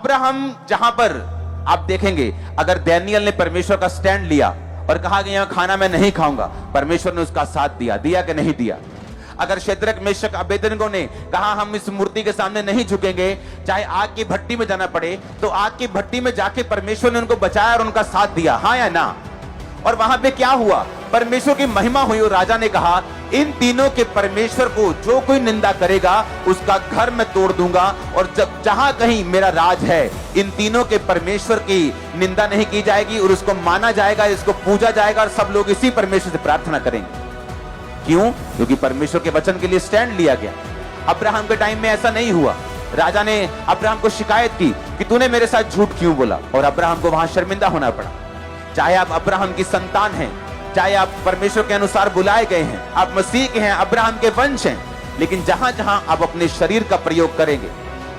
Abraham जहां पर आप देखेंगे, अगर दानियल ने परमेश्वर का स्टैंड लिया और कहा कि यहां खाना मैं नहीं खाऊंगा, परमेश्वर ने उसका साथ दिया, दिया कि नहीं दिया? अगर शेद्रक मेशक अबेदनगो ने कहा हम इस मूर्ति के सामने नहीं झुकेंगे, चाहे आग की भट्टी में जाना पड़े, तो आग की भट्टी में जाके परमेश्वर ने उनको बचाया और उनका साथ दिया, हाँ या ना? और वहां पे क्या हुआ? परमेश्वर की महिमा हुई और राजा ने कहा इन तीनों के परमेश्वर को जो कोई निंदा करेगा उसका घर मैं तोड़ दूंगा, और जब जहां कहीं मेरा राज है इन तीनों के परमेश्वर की निंदा नहीं की जाएगी और उसको माना जाएगा, इसको पूजा जाएगा और सब लोग इसी परमेश्वर से प्रार्थना करेंगे। क्यों? क्योंकि परमेश्वर के वचन के लिए स्टैंड लिया गया। अब्राहम के टाइम में ऐसा नहीं हुआ। राजा ने अब्राहम को शिकायत की कि तूने मेरे साथ झूठ क्यों बोला, और अब्राहम को वहां शर्मिंदा होना पड़ा। चाहे आप अब्राहम की संतान हैं, चाहे आप परमेश्वर के अनुसार बुलाए गए हैं, आप मसीह के हैं, अब्राहम के वंश हैं, लेकिन जहां जहां आप अपने शरीर का प्रयोग करेंगे,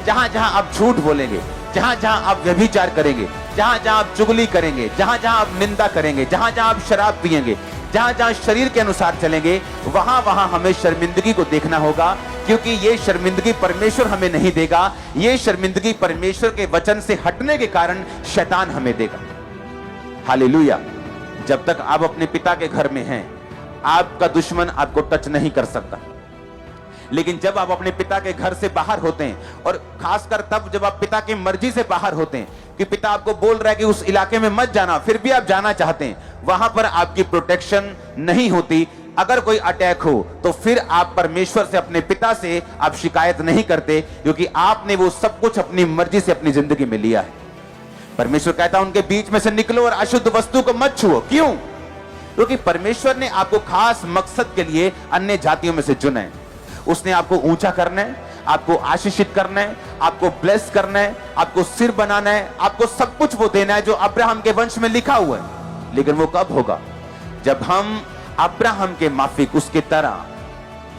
जहां जहां आप झूठ बोलेंगे, जहां जहां आप व्यभिचार करेंगे, जहां जहां आप चुगली करेंगे, जहां जहां आप निंदा करेंगे, जहां जहां आप शराब पिएंगे, जहां जहां शरीर के अनुसार चलेंगे, वहां वहां हमें शर्मिंदगी को देखना होगा, क्योंकि ये शर्मिंदगी परमेश्वर हमें नहीं देगा। ये शर्मिंदगी परमेश्वर के वचन से हटने के कारण शैतान हमें देगा। हालेलुया। जब तक आप अपने पिता के घर में हैं, आपका दुश्मन आपको टच नहीं कर सकता। लेकिन जब आप अपने पिता के घर से बाहर होते हैं, और खासकर तब जब आप पिता की मर्जी से बाहर होते हैं कि पिता आपको बोल रहा है कि उस इलाके में मत जाना, फिर भी आप जाना चाहते हैं, वहां पर आपकी प्रोटेक्शन नहीं होती। अगर कोई अटैक हो तो फिर आप परमेश्वर से, अपने पिता से आप शिकायत नहीं करते, क्योंकि आपने वो सब कुछ अपनी मर्जी से अपनी जिंदगी में लिया है। परमेश्वर कहता है उनके बीच में से निकलो और अशुद्ध वस्तु को मत छुओ। क्यों? क्योंकि परमेश्वर ने आपको खास मकसद के लिए अन्य जातियों में से चुना है। उसने आपको ऊंचा करना है, आपको आशीषित करना है, आपको ब्लेस करना है, आपको सिर बनाना है, आपको सब कुछ वो देना है जो अब्राहम के वंश में लिखा हुआ है। लेकिन वो कब होगा? जब हम अब्राहम के माफिक, उसके तरह,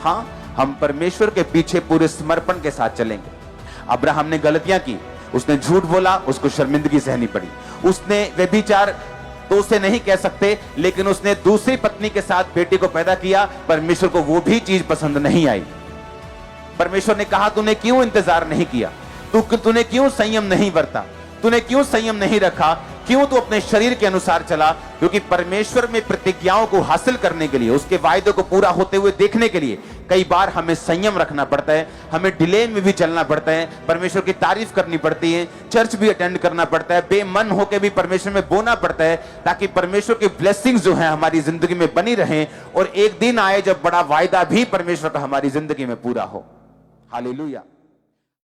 हाँ, हम परमेश्वर के पीछे पूरे समर्पण के साथ चलेंगे। अब्राहम ने गलतियां की, उसने झूठ बोला, उसको शर्मिंदगी सहनी पड़ी। उसने व्यभिचार तो उसे नहीं कह सकते, लेकिन उसने दूसरी पत्नी के साथ बेटी को पैदा किया। परमेश्वर को वो भी चीज पसंद नहीं आई। परमेश्वर ने कहा तूने क्यों इंतजार नहीं किया, तूने क्यों संयम नहीं बरता, तूने क्यों संयम नहीं रखा, क्यों तू अपने शरीर के अनुसार चला? क्योंकि परमेश्वर में प्रतिज्ञाओं को हासिल करने के लिए, उसके वायदों को पूरा होते हुए देखने के लिए कई बार हमें संयम रखना पड़ता है, हमें डिले में भी चलना पड़ता है, परमेश्वर की तारीफ करनी पड़ती है, चर्च भी अटेंड करना पड़ता है, बेमन होकर भी परमेश्वर में बोना पड़ता है, ताकि परमेश्वर की ब्लेसिंग्स जो है हमारी जिंदगी में बनी रहें, और एक दिन आए जब बड़ा वायदा भी परमेश्वर का हमारी जिंदगी में पूरा हो। हालेलुया।